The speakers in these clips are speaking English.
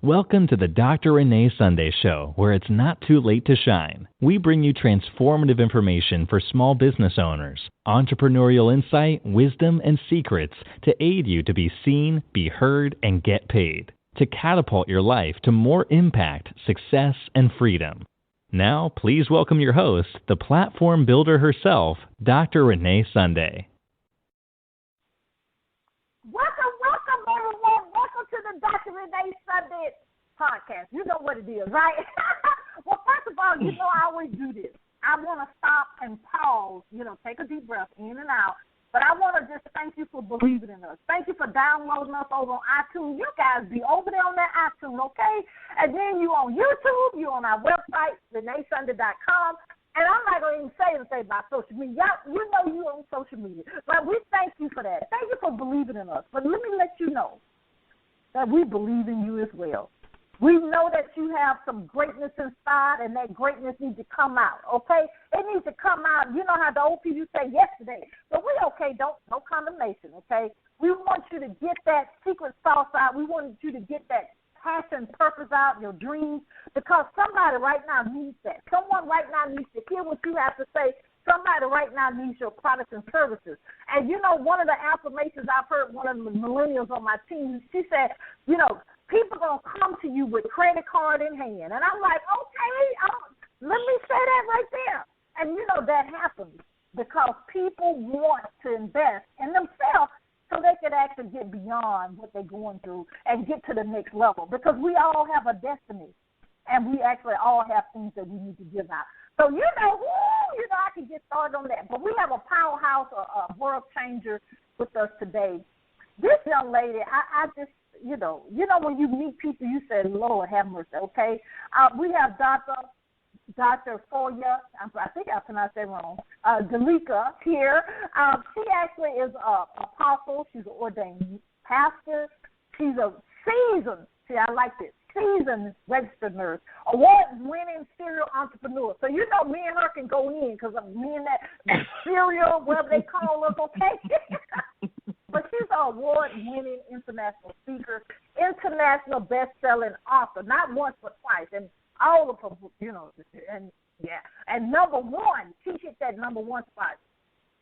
Welcome to the Dr. Renee Sunday Show, where it's not too late to shine. We bring you transformative information for small business owners, entrepreneurial insight, wisdom, and secrets to aid you to be seen, be heard, and get paid, to catapult your life to more impact, success, and freedom. Now, please welcome your host, the platform builder herself, Dr. Renee Sunday. Welcome, everyone. Welcome to the Dr. Renee Sunday podcast. You know what it is, right? Well, first of all, I always do this. I want to stop and pause, take a deep breath in and out. But I want to just thank you for believing in us. Thank you for downloading us over on iTunes. You guys be over there on that iTunes, okay? And then you on YouTube, you on our website, reneesunday.com. And I'm not going to even say about social media. You know you on social media. But we thank you for that. Thank you for believing in us. But let me let you know that we believe in you as well. We know that you have some greatness inside, and that greatness needs to come out, okay? It needs to come out. You know how the old people say yesterday. But we okay, no condemnation, okay? We want you to get that secret sauce out. We want you to get that passion, purpose out, your dreams, because somebody right now needs that. Someone right now needs to hear what you have to say. Somebody right now needs your products and services. And, one of the affirmations I've heard one of the millennials on my team, she said, people going to come to you with credit card in hand. And I'm like, okay, let me say that right there. And, that happens because people want to invest in themselves so they can actually get beyond what they're going through and get to the next level, because we all have a destiny, and we actually all have things that we need to give out. So, I can get started on that. But we have a powerhouse, a world changer with us today. This young lady, I just, when you meet people, you say, Lord have mercy, okay? We have Dr. Fayola, I think I pronounced that wrong, Delica here. She actually is an apostle. She's an ordained pastor. She's a seasoned registered nurse, award-winning serial entrepreneur. So, me and her can go in because me and that serial, whatever they call us, okay? But she's an award-winning international speaker, international best-selling author, not once but twice, and all of her books, and number one, she hit that number one spot.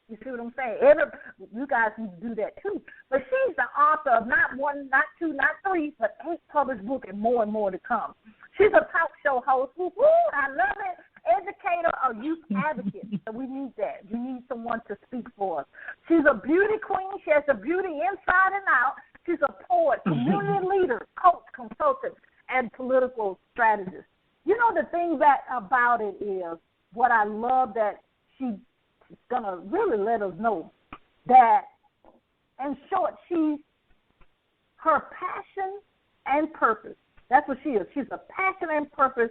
You see what I'm saying? You guys need to do that too. But she's the author of not one, not two, not three, but 8 published books and more to come. She's a talk show host. Woo-hoo, I love it. Educator, a youth advocate. So we need that. We need someone to speak for us. She's a beauty queen. She has the beauty inside and out. She's a poet, community leader, coach, consultant, and political strategist. The thing about it is what I love that she's going to really let us know that, in short, her passion and purpose. That's what she is. She's a passion and purpose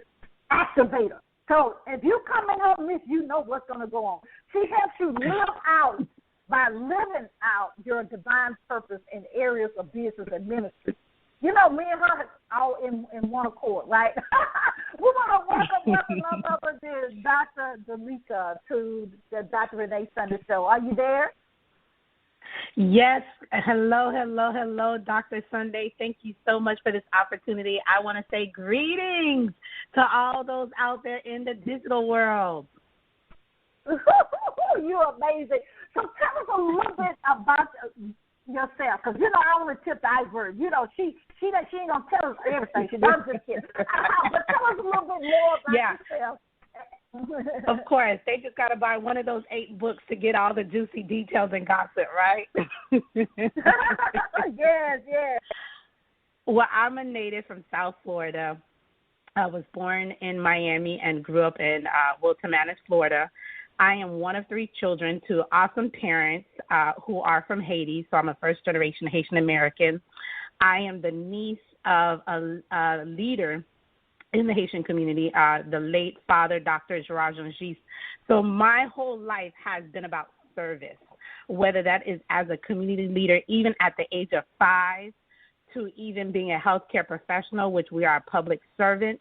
activator. So if you come in her midst, you know what's going to go on. She helps you live out by living out your divine purpose in areas of business and ministry. Me and her all in one accord, right? We want to welcome our brother, Dr. Delica, to the Dr. Renee Sunday Show. Are you there? Yes. Hello, Dr. Sunday. Thank you so much for this opportunity. I want to say greetings to all those out there in the digital world. You're amazing. So tell us a little bit about yourself, because I only tip the iceberg. She ain't gonna tell us everything. She does just kidding. But tell us a little bit more about yourself. Of course, they just got to buy one of those 8 books to get all the juicy details and gossip, right? Yes. Well, I'm a native from South Florida. I was born in Miami and grew up in Wilton Manor, Florida. I am one of 3 children to awesome parents who are from Haiti, so I'm a first-generation Haitian American. I am the niece of a leader in the Haitian community, the late father, Dr. Gerard Jean-Gis. So my whole life has been about service, whether that is as a community leader, even at the age of 5, to even being a healthcare professional, which we are a public servant,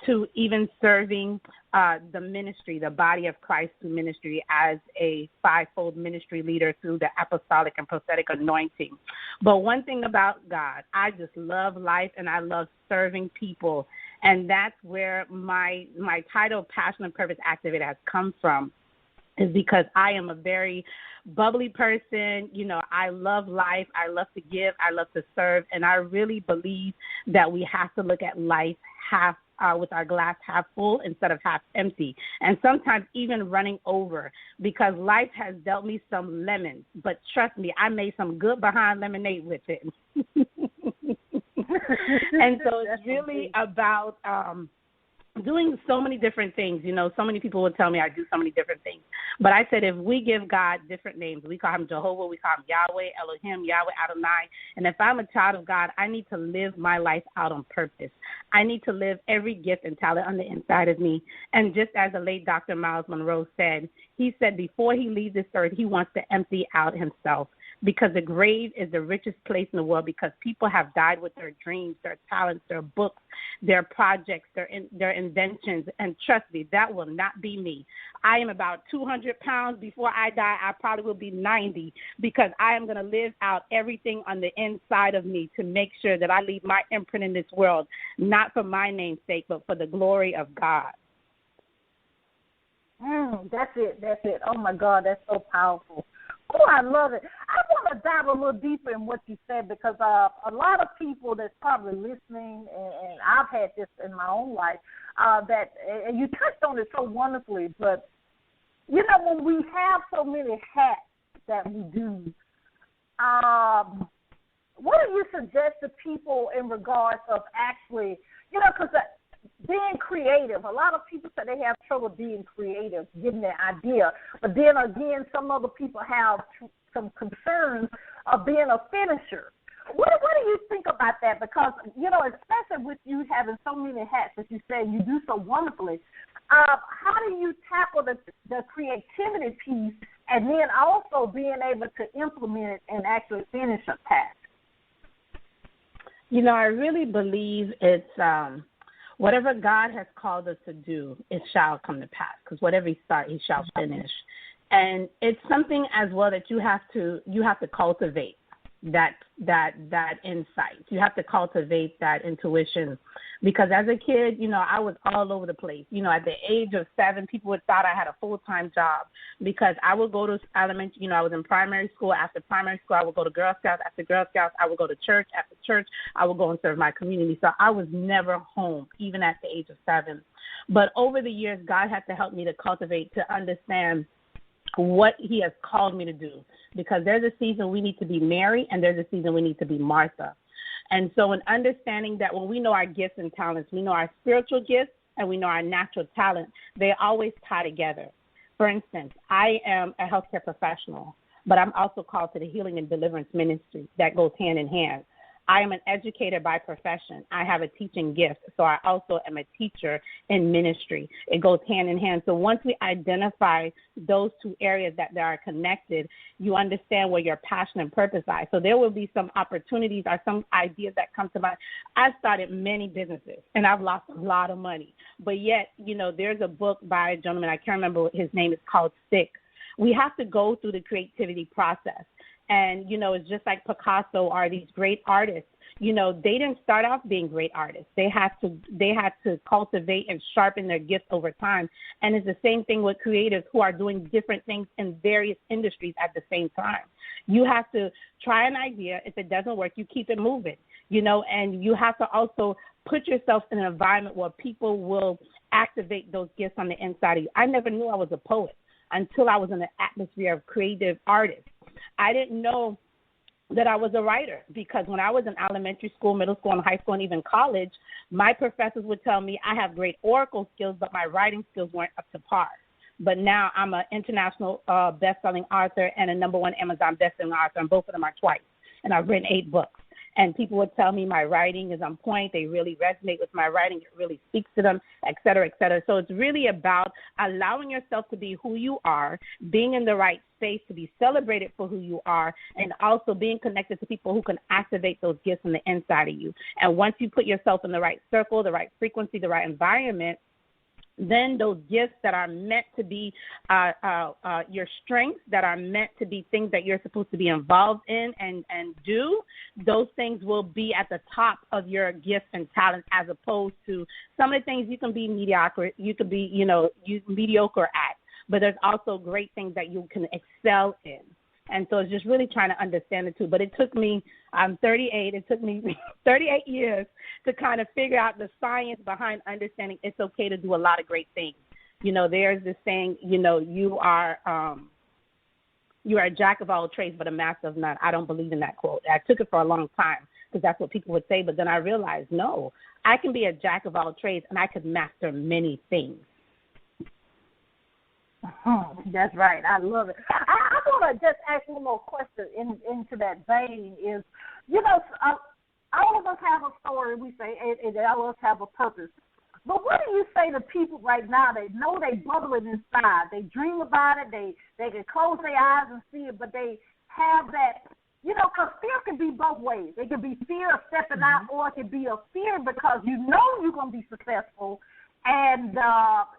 to even serving the ministry, the body of Christ through ministry as a fivefold ministry leader through the apostolic and prophetic anointing. But one thing about God, I just love life and I love serving people. And that's where my title, Passion and Purpose Activator, has come from, is because I am a very bubbly person. You know, I love life. I love to give. I love to serve. And I really believe that we have to look at life with our glass half full instead of half empty, and sometimes even running over, because life has dealt me some lemons. But trust me, I made some good behind lemonade with it. And so it's really about doing so many different things. You know, so many people will tell me I do so many different things. But I said, if we give God different names, we call him Jehovah, we call him Yahweh, Elohim, Yahweh, Adonai. And if I'm a child of God, I need to live my life out on purpose. I need to live every gift and talent on the inside of me. And just as the late Dr. Miles Monroe said, he said before he leaves this earth, he wants to empty out himself, because the grave is the richest place in the world, because people have died with their dreams, their talents, their books, their projects, their inventions. And trust me, that will not be me. I am about 200 pounds. Before I die, I probably will be 90, because I am going to live out everything on the inside of me to make sure that I leave my imprint in this world, not for my name's sake, but for the glory of God. That's it. Oh, my God, that's so powerful. Oh, I love it. I want to dive a little deeper in what you said, because a lot of people that's probably listening, and I've had this in my own life, and you touched on it so wonderfully, but, you know, when we have so many hats that we do, what do you suggest to people in regards of actually, you know, because being creative, a lot of people say they have trouble being creative, getting their idea. But then again, some other people have some concerns of being a finisher. What do you think about that? Because, you know, especially with you having so many hats, as you say, you do so wonderfully. How do you tackle the creativity piece and then also being able to implement it and actually finish a task? You know, I really believe it's whatever God has called us to do, it shall come to pass, because whatever he start, he shall finish. And it's something as well that you have to cultivate that insight. You have to cultivate that intuition, because as a kid, you know, I was all over the place. You know, at the age of 7, people would thought I had a full-time job, because I would go to elementary, you know, I was in primary school. After primary school, I would go to Girl Scouts. After Girl Scouts, I would go to church. After church, I would go and serve my community. So I was never home, even at the age of 7. But over the years, God had to help me to cultivate, to understand what he has called me to do, because there's a season we need to be Mary, and there's a season we need to be Martha. And so in understanding that when we know our gifts and talents, we know our spiritual gifts and we know our natural talent, they always tie together. For instance, I am a healthcare professional, but I'm also called to the healing and deliverance ministry. That goes hand in hand. I am an educator by profession. I have a teaching gift, so I also am a teacher in ministry. It goes hand in hand. So once we identify those two areas that they are connected, you understand where your passion and purpose lie. So there will be some opportunities or some ideas that come to mind. I started many businesses, and I've lost a lot of money. But yet, you know, there's a book by a gentleman, I can't remember what his name is, called Stick. We have to go through the creativity process. And, you know, it's just like Picasso or these great artists. You know, they didn't start off being great artists. They had to cultivate and sharpen their gifts over time. And it's the same thing with creatives who are doing different things in various industries at the same time. You have to try an idea. If it doesn't work, you keep it moving, you know, and you have to also put yourself in an environment where people will activate those gifts on the inside of you. I never knew I was a poet until I was in the atmosphere of creative artists. I didn't know that I was a writer, because when I was in elementary school, middle school, and high school, and even college, my professors would tell me I have great oracle skills, but my writing skills weren't up to par. But now I'm an international best-selling author and a #1 Amazon best-selling author, and both of them are twice. And I've written 8 books. and people would tell me my writing is on point. They really resonate with my writing. It really speaks to them, et cetera, et cetera. So it's really about allowing yourself to be who you are, being in the right space to be celebrated for who you are, and also being connected to people who can activate those gifts on the inside of you. And once you put yourself in the right circle, the right frequency, the right environment, then those gifts that are meant to be your strengths, that are meant to be things that you're supposed to be involved in and do, those things will be at the top of your gifts and talents, as opposed to some of the things you can be mediocre, you could be, mediocre at. But there's also great things that you can excel in. And so it's just really trying to understand the two. But it took me, I'm 38, it took me 38 years to kind of figure out the science behind understanding it's okay to do a lot of great things. There's this saying, you are a jack of all trades, but a master of none. I don't believe in that quote. I took it for a long time because that's what people would say. But then I realized, no, I can be a jack of all trades and I could master many things. That's right. I love it. I want to just ask one more question into that vein is, all of us have a story, we say, and all of us have a purpose. But what do you say to people right now that know they bubbling inside? They dream about it. They can close their eyes and see it, but they have that, because fear can be both ways. It can be fear of stepping out, or it can be a fear because you know you're going to be successful, and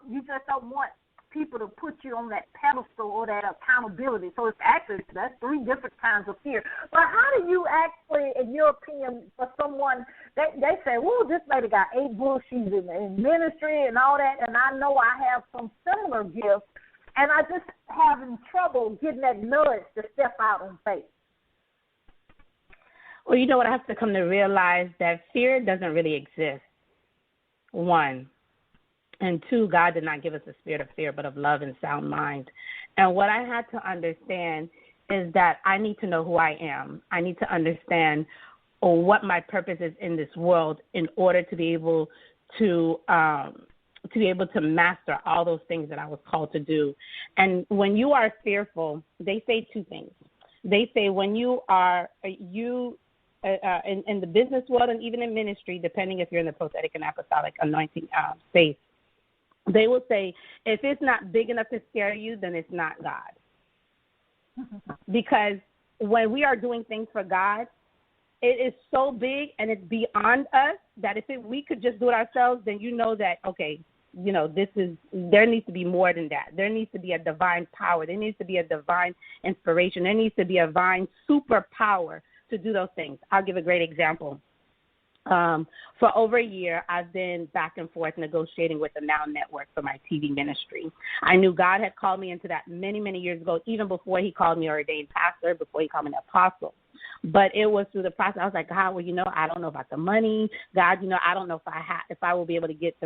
you just don't want people to put you on that pedestal or that accountability. So that's three different kinds of fear. But how do you actually, in your opinion, for someone, they say, "Whoa, this lady got 8 books, she's in ministry and all that, and I know I have some similar gifts, and I just having trouble getting that nudge to step out on faith." Well, you know what I have to come to realize, that fear doesn't really exist, one. And 2, God did not give us a spirit of fear, but of love and sound mind. And what I had to understand is that I need to know who I am. I need to understand what my purpose is in this world in order to be able to master all those things that I was called to do. And when you are fearful, they say 2 things. They say when you are in the business world and even in ministry, depending if you're in the prophetic and apostolic anointing space, they will say, if it's not big enough to scare you, then it's not God. Because when we are doing things for God, it is so big and it's beyond us that if we could just do it ourselves, then you know that, okay, there needs to be more than that. There needs to be a divine power. There needs to be a divine inspiration. There needs to be a divine superpower to do those things. I'll give a great example. For over a year, I've been back and forth negotiating with the Now Network for my TV ministry. I knew God had called me into that many, many years ago, even before he called me ordained pastor, before he called me an apostle. But it was through the process. I was like, God, well, I don't know about the money. God, I don't know if I will be able to get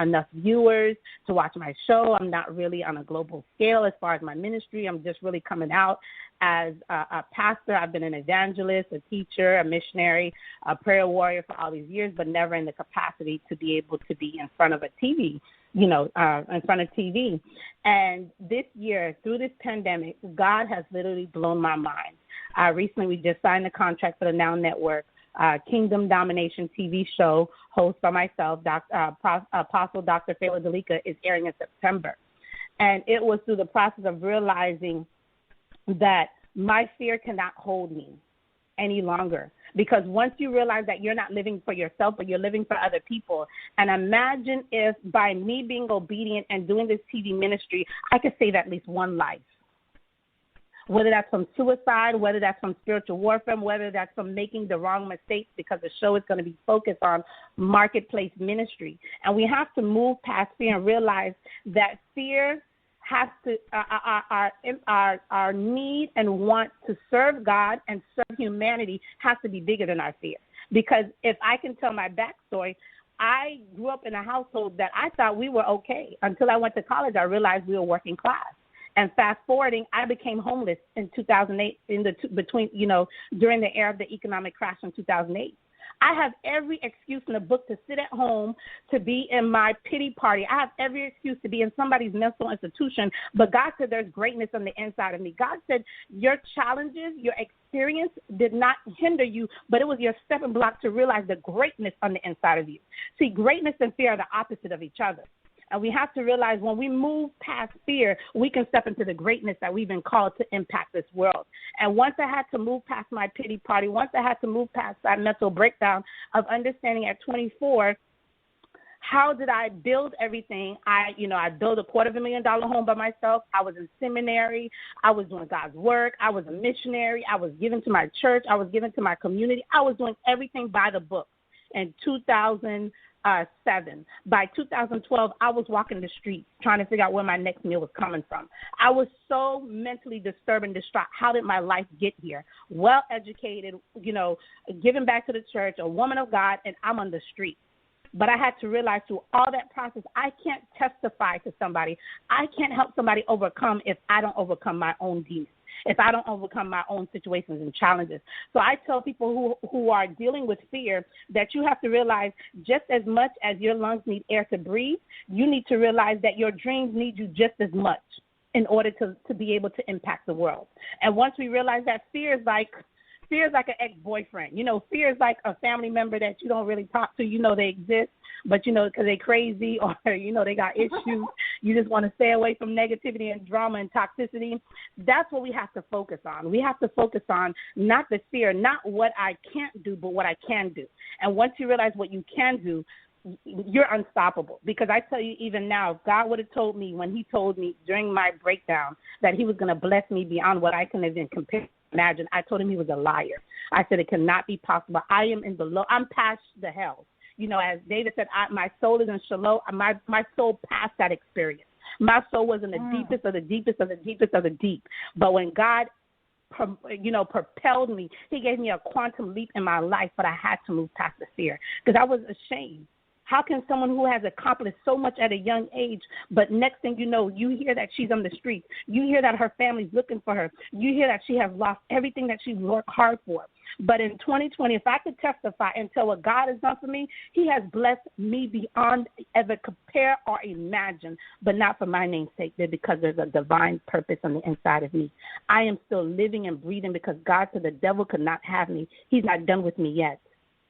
enough viewers to watch my show. I'm not really on a global scale as far as my ministry. I'm just really coming out as a pastor. I've been an evangelist, a teacher, a missionary, a prayer warrior for all these years, but never in the capacity to be able to be in front of a TV, in front of TV. And this year, through this pandemic, God has literally blown my mind. Recently, we just signed a contract for the Now Network, Kingdom Domination TV Show, hosted by myself, Apostle Dr. Fayola Delica, is airing in September. And it was through the process of realizing that my fear cannot hold me any longer. Because once you realize that you're not living for yourself, but you're living for other people, and imagine if by me being obedient and doing this TV ministry, I could save at least one life. Whether that's from suicide, whether that's from spiritual warfare, whether that's from making the wrong mistakes, because the show is going to be focused on marketplace ministry. And we have to move past fear and realize that fear has to, our need and want to serve God and serve humanity has to be bigger than our fear. Because if I can tell my backstory, I grew up in a household that I thought we were okay. Until I went to college, I realized we were working class. And fast forwarding, I became homeless in 2008, during the era of the economic crash in 2008. I have every excuse in the book to sit at home, to be in my pity party. I have every excuse to be in somebody's mental institution, but God said there's greatness on the inside of me. God said your challenges, your experience did not hinder you, but it was your stepping block to realize the greatness on the inside of you. See, greatness and fear are the opposite of each other. And we have to realize when we move past fear, we can step into the greatness that we've been called to impact this world. And once I had to move past my pity party, once I had to move past that mental breakdown of understanding at 24, how did I build everything? I built a $250,000 home by myself. I was in seminary. I was doing God's work. I was a missionary. I was giving to my church. I was giving to my community. I was doing everything by the book. In 2007. By 2012, I was walking the streets trying to figure out where my next meal was coming from. I was so mentally disturbed and distraught. How did my life get here? Well educated, giving back to the church, a woman of God, and I'm on the street. But I had to realize through all that process, I can't testify to somebody. I can't help somebody overcome if I don't overcome my own demons, if I don't overcome my own situations and challenges. So I tell people who are dealing with fear that you have to realize just as much as your lungs need air to breathe, you need to realize that your dreams need you just as much in order to be able to impact the world. And once we realize that fear is like an ex-boyfriend. Fear is like a family member that you don't really talk to. They exist, but, because they're crazy or, they got issues. You just want to stay away from negativity and drama and toxicity. That's what we have to focus on. We have to focus on not the fear, not what I can't do, but what I can do. And once you realize what you can do, you're unstoppable. Because I tell you, even now, if God would have told me when he told me during my breakdown that he was going to bless me beyond what I can even imagine, I told him he was a liar. I said it cannot be possible. I am I'm past the hell. As David said, my soul is in shalom. My soul passed that experience. My soul was in the deepest of the deepest of the deepest of the deep. But when God, propelled me, he gave me a quantum leap in my life, but I had to move past the fear because I was ashamed. How can someone who has accomplished so much at a young age, but next thing you know, you hear that she's on the streets. You hear that her family's looking for her. You hear that she has lost everything that she's worked hard for. But in 2020, if I could testify and tell what God has done for me, he has blessed me beyond ever compare or imagine, but not for my name's sake, but because there's a divine purpose on the inside of me. I am still living and breathing because God said the devil could not have me. He's not done with me yet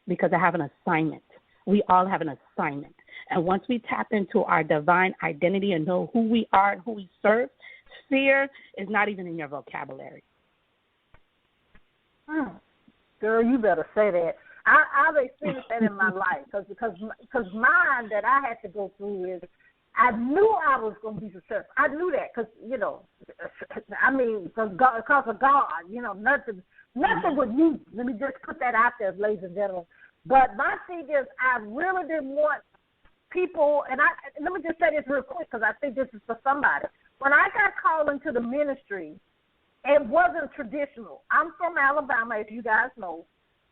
because I have an assignment. We all have an assignment. And once we tap into our divine identity and know who we are and who we serve, fear is not even in your vocabulary. Girl, you better say that. I've experienced that in my life because mine that I had to go through is I knew I was going to be successful. I knew that because, because of God, nothing with me. Let me just put that out there, ladies and gentlemen. But my thing is, I really didn't want people, and let me just say this real quick because I think this is for somebody. When I got called into the ministry, it wasn't traditional. I'm from Alabama, if you guys know.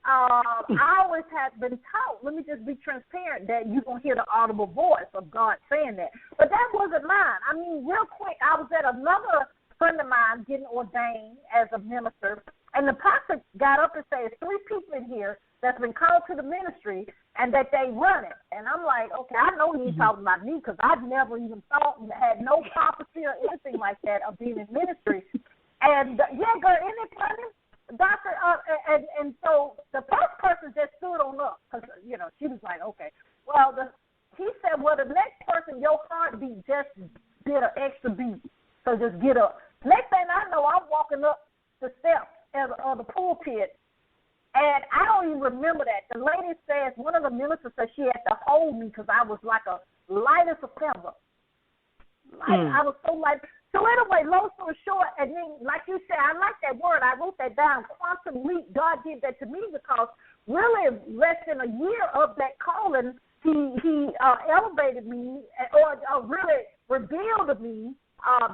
I always have been taught, let me just be transparent, that you're going to hear the audible voice of God saying that. But that wasn't mine. I mean, real quick, I was at another friend of mine getting ordained as a minister, and the pastor got up and said, 3 people in here that's been called to the ministry and that they run it. And I'm like, okay, I know he's talking about me because I've never even thought and had no prophecy or anything like that of being in ministry. And, yeah, girl, isn't it funny? Doctor, and so the first person just stood on up because, she was like, okay. Well, he said, well, the next person, your heartbeat just did an extra beat, so just get up. Next thing I know, I'm walking up the steps of the pulpit, and I don't even remember that. The lady says, one of the ministers said she had to hold me because I was like a light as a feather. I was so light. So anyway, long story short, and then like you said, I like that word. I wrote that down, quantum leap. God did that to me because really less than a year of that calling, he elevated me or really revealed to me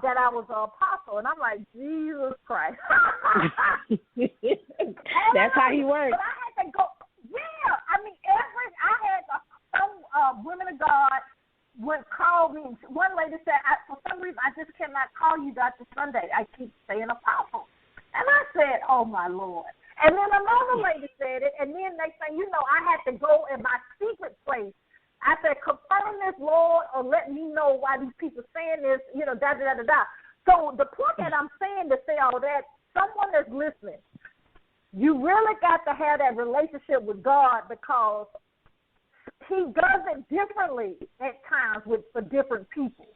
that I was an apostle. And I'm like, Jesus Christ. That's how he works. But I had to go, yeah. I mean, I had some women of God would call me. One lady said, for some reason, I just cannot call you Dr. Sunday. I keep saying apostle. And I said, oh, my Lord. And then another lady said it, and then they say, I had to go in my secret place. I said, confirm this, Lord, or let me know why these people saying this, da-da-da-da-da. So the point that I'm saying to say all that, someone that's listening, you really got to have that relationship with God, because he does it differently at times for different people.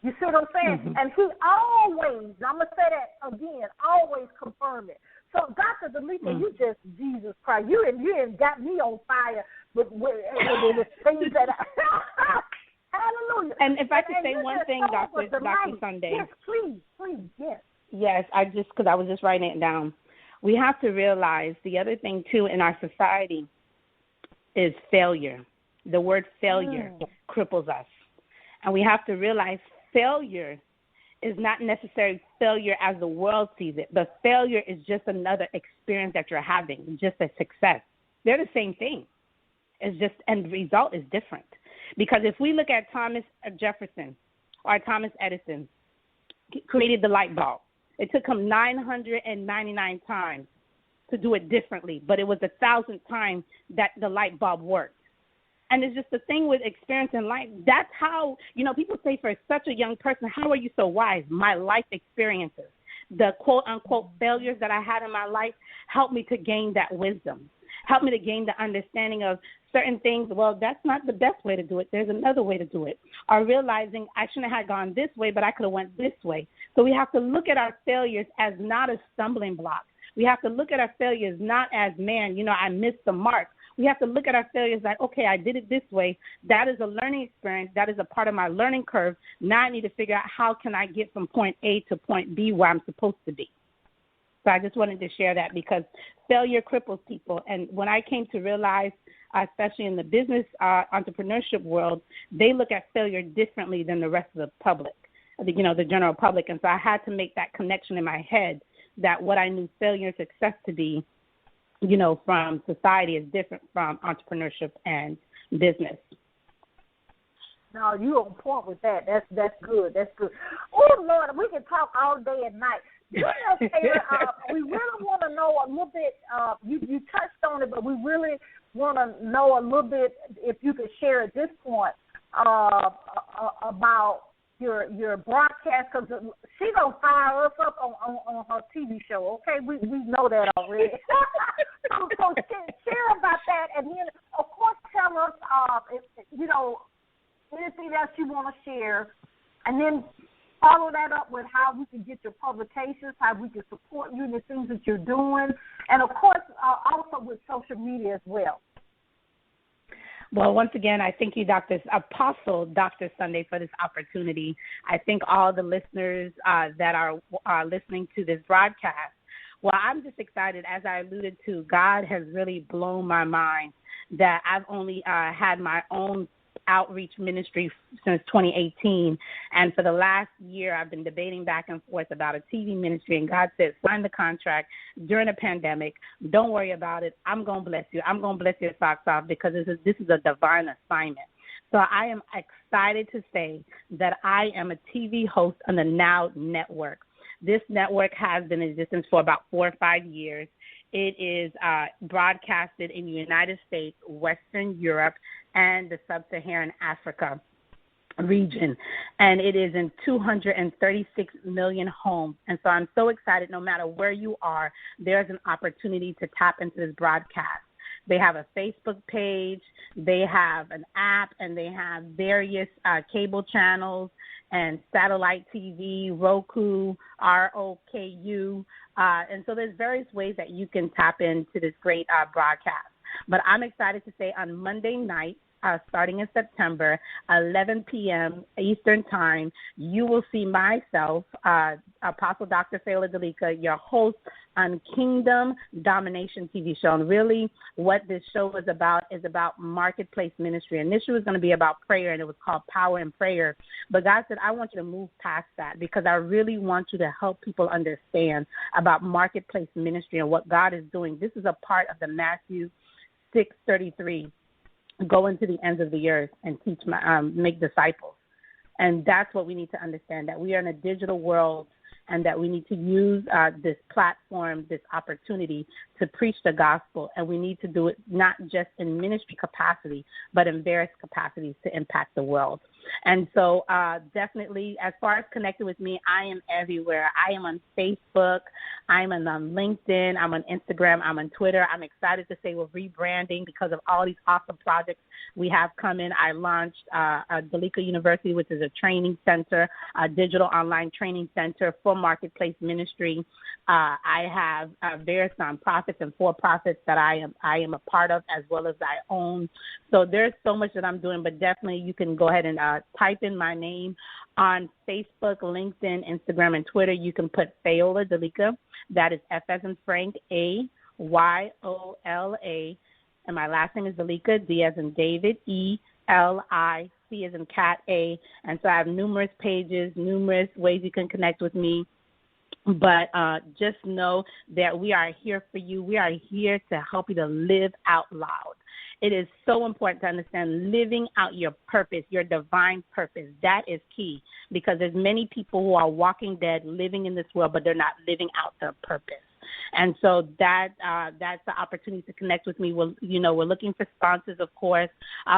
You see what I'm saying? Mm-hmm. And he always, I'm going to say that again, always confirm it. So, Dr. Delica, you just, Jesus Christ, you got me on fire with things that hallelujah. And if I could say one thing, Dr. Sunday. Yes, please, yes. Yes, because I was just writing it down. We have to realize the other thing, too, in our society is failure. The word failure cripples us. And we have to realize failure is not necessarily failure as the world sees it, but failure is just another experience that you're having, just a success. They're the same thing. It's just, and the result is different. Because if we look at Thomas Jefferson or Thomas Edison, he created the light bulb. It took him 999 times to do it differently, but it was 1,000th time that the light bulb worked. And it's just the thing with experience in life. That's how, people say for such a young person, how are you so wise? My life experiences, the quote-unquote failures that I had in my life helped me to gain that wisdom, helped me to gain the understanding of certain things. Well, that's not the best way to do it. There's another way to do it. Or realizing I shouldn't have gone this way, but I could have went this way. So we have to look at our failures as not a stumbling block. We have to look at our failures not as, man, I missed the mark. We have to look at our failures like, okay, I did it this way. That is a learning experience. That is a part of my learning curve. Now I need to figure out how can I get from point A to point B where I'm supposed to be. So I just wanted to share that because failure cripples people. And when I came to realize, especially in the business entrepreneurship world, they look at failure differently than the rest of the public, the general public. And so I had to make that connection in my head that what I knew failure and success to be, from society is different from entrepreneurship and business. No, you're on point with that. That's good. That's good. Oh, Lord, we can talk all day and night. We really want to know a little bit. You touched on it, but we really want to know a little bit, if you could share at this point, about your broadcast, because she's going to fire us up on her TV show, okay? We know that already. so share about that, and then, of course, tell us, anything else you want to share, and then follow that up with how we can get your publications, how we can support you in the things that you're doing, and, of course, also with social media as well. Well, once again, I thank you, Apostle Dr. Sunday, for this opportunity. I thank all the listeners that are listening to this broadcast. Well, I'm just excited. As I alluded to, God has really blown my mind that I've only had my own outreach ministry since 2018. And for the last year, I've been debating back and forth about a TV ministry. And God said, sign the contract during a pandemic. Don't worry about it. I'm going to bless you. I'm going to bless your socks off because this is a divine assignment. So I am excited to say that I am a TV host on the Now Network. This network has been in existence for about 4 or 5 years. It is broadcasted in the United States, Western Europe, and the Sub-Saharan Africa region. And it is in 236 million homes. And so I'm so excited, no matter where you are, there's an opportunity to tap into this broadcast. They have a Facebook page, they have an app, and they have various cable channels and satellite TV, Roku, ROKU. And so there's various ways that you can tap into this great broadcast. But I'm excited to say on Monday night, starting in September, 11 p.m. Eastern Time, you will see myself, Apostle Dr. Fayola Delica, your host on Kingdom Domination TV Show. And really what this show is about marketplace ministry. Initially it was going to be about prayer, and it was called Power in Prayer. But God said, I want you to move past that because I really want you to help people understand about marketplace ministry and what God is doing. This is a part of the Matthew 6:33. Go into the ends of the earth and teach, make disciples. And that's what we need to understand, that we are in a digital world and that we need to use this platform, this opportunity to preach the gospel, and we need to do it not just in ministry capacity, but in various capacities to impact the world. And so definitely, as far as connecting with me, I am everywhere. I am on Facebook. I'm on LinkedIn. I'm on Instagram. I'm on Twitter. I'm excited to say we're rebranding because of all these awesome projects we have coming. I launched Delica University, which is a training center, a digital online training center for marketplace ministry. I have various nonprofits and for-profits that I am a part of, as well as I own. So there's so much that I'm doing, but definitely you can go ahead and type in my name on Facebook, LinkedIn, Instagram, and Twitter. You can put Fayola Delica. That is F as in Frank, A-Y-O-L-A. And my last name is Delica, D as in David, E-L-I, C as in cat, A. And so I have numerous pages, numerous ways you can connect with me. But just know that we are here for you. We are here to help you to live out loud. It is so important to understand living out your purpose, your divine purpose. That is key, because there's many people who are walking dead, living in this world, but they're not living out their purpose. And so that's the opportunity to connect with me. We're looking for sponsors, of course,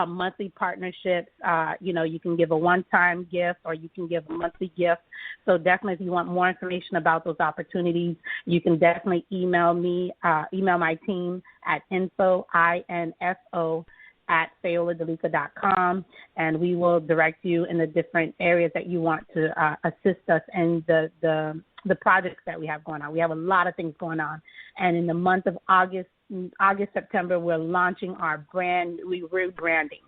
monthly partnerships. You can give a one-time gift or you can give a monthly gift. So definitely, if you want more information about those opportunities, you can definitely email me, email my team at info@fayoladelica.com, and we will direct you in the different areas that you want to assist us in the projects that we have going on. We have a lot of things going on. And in the month of August, September, we're launching our rebranding.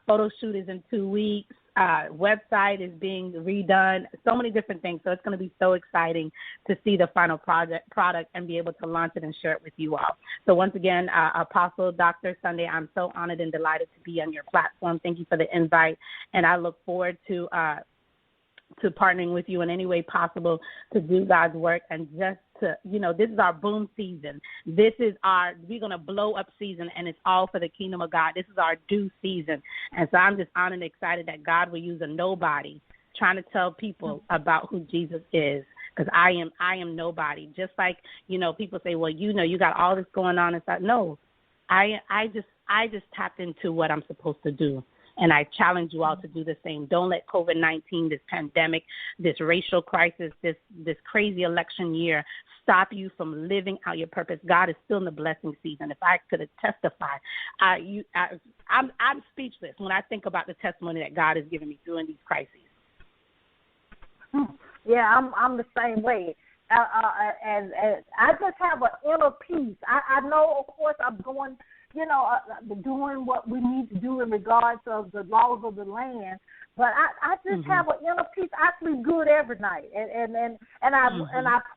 Photo shoot is in 2 weeks. Website is being redone. So many different things. So it's going to be so exciting to see the final product and be able to launch it and share it with you all. So once again, Apostle Dr. Sunday, I'm so honored and delighted to be on your platform. Thank you for the invite. And I look forward to partnering with you in any way possible to do God's work, and just to, this is our boom season. We're going to blow up season, and it's all for the kingdom of God. This is our due season. And so I'm just honored and excited that God will use a nobody trying to tell people about who Jesus is, because I am nobody. Just like, people say, well, you got all this going on inside. No, I just tapped into what I'm supposed to do. And I challenge you all to do the same. Don't let COVID-19, this pandemic, this racial crisis, this crazy election year stop you from living out your purpose. God is still in the blessing season. If I could testify, I'm speechless when I think about the testimony that God has given me during these crises. Yeah, I'm the same way. And I just have an inner peace. I know, of course, I'm going, doing what we need to do in regards of the laws of the land. But I just have an inner peace. I sleep good every night, and I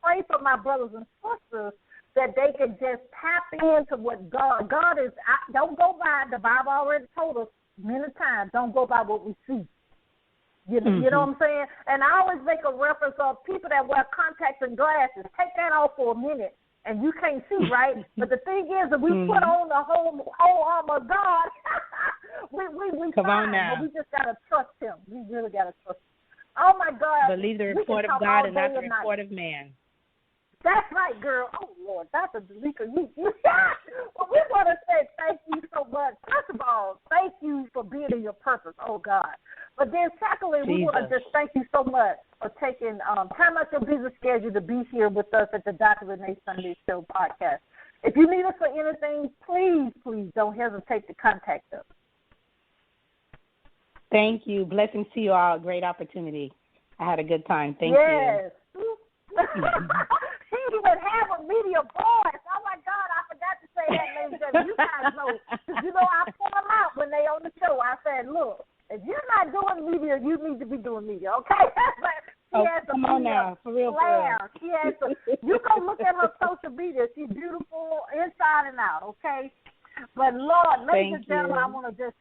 pray for my brothers and sisters that they can just tap into what God is. Don't go by, the Bible already told us many times, don't go by what we see. You know what I'm saying? And I always make a reference of people that wear contacts and glasses. Take that off for a minute, and you can't see, right? But the thing is, if we put on the whole armor of God, we Come fine. on now. But we just got to trust him. We really got to trust him. Oh, my God. Believe the report of God and not the report of man. That's right, girl. Oh, Lord, Dr. Delica, you well, we want to say thank you so much. First of all, thank you for being in your purpose, oh, God. But then secondly, we want to just thank you so much for taking time out your busy schedule to be here with us at the Dr. Renee Sunday Show podcast. If you need us for anything, please don't hesitate to contact us. Thank you. Blessings to you all. Great opportunity. I had a good time. Thank you. Yes. She even have a media voice. Oh, my God, I forgot to say that, ladies and gentlemen. You guys know. I pull them out when they on the show. I said, look, if you're not doing media, you need to be doing media, okay? Come on now, for real. She has you go look at her social media. She's beautiful inside and out, okay? But, Lord, ladies and gentlemen, I want to just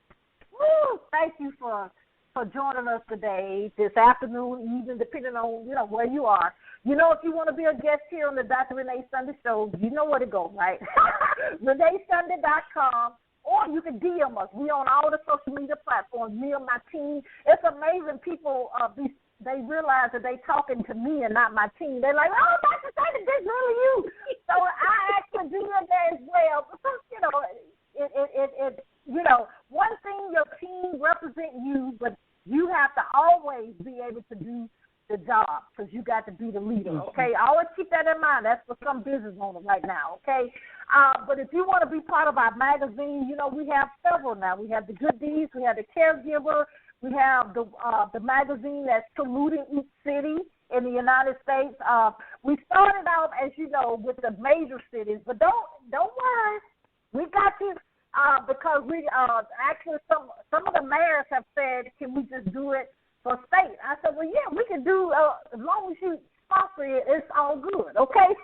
thank you for joining us today, this afternoon, evening, depending on, where you are. If you want to be a guest here on the Dr. Renee Sunday Show, you know where to go, right? ReneeSunday.com, or you can DM us. We on all the social media platforms, me and my team. It's amazing people be they realize that they talking to me and not my team. They're like, oh, Dr. Sandy, this really you. So I actually do it there as well. Because, one thing, your team represent you, but you have to always be able to do the job because you got to be the leader, okay? Always keep that in mind. That's for some business owners right now, okay? But if you want to be part of our magazine, we have several now. We have the Good Deeds. We have the Caregiver. We have the magazine that's saluting each city in the United States. We started out, as you know, with the major cities, but don't worry. We got you because we actually some of the mayors have said, can we just do it for state? I said, well, yeah, we can do as long as you sponsor it, it's all good, okay?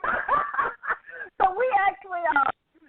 So we actually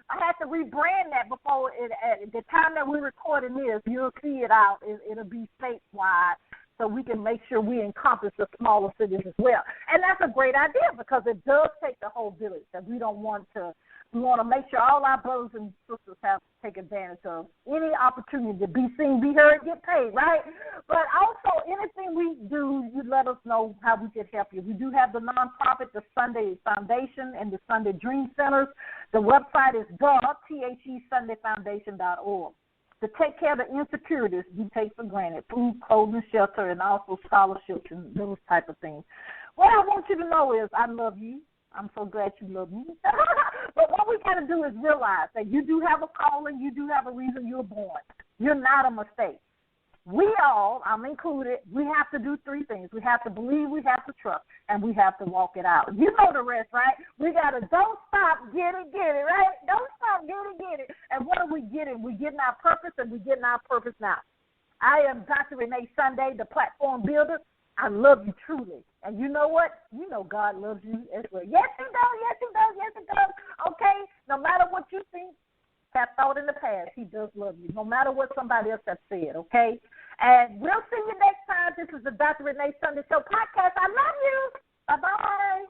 I had to rebrand that before at the time that we're recording this. You'll see it out. It'll be statewide, so we can make sure we encompass the smaller cities as well. And that's a great idea because it does take the whole village. That we don't want to. We want to make sure all our brothers and sisters have to take advantage of any opportunity to be seen, be heard, get paid, right? But also, anything we do, you let us know how we can help you. We do have the nonprofit, the Sunday Foundation, and the Sunday Dream Centers. The website is THESundayFoundation.org. To take care of the insecurities we take for granted, food, clothing, shelter, and also scholarships and those type of things. What I want you to know is I love you. I'm so glad you love me. But what we got to do is realize that you do have a calling. You do have a reason you were born. You're not a mistake. We all, I'm included, we have to do three things. We have to believe, we have to trust, and we have to walk it out. You know the rest, right? We got to don't stop, get it, right? Don't stop, get it. And what are we getting? We're getting our purpose, and we're getting our purpose now. I am Dr. Renee Sunday, the platform builder. I love you truly. And you know what? You know God loves you as well. Yes, he does. Yes, he does. Yes, he does. Okay? No matter what you think, have thought in the past, he does love you, no matter what somebody else has said, okay? And we'll see you next time. This is the Dr. Renee Sunday Show podcast. I love you. Bye-bye.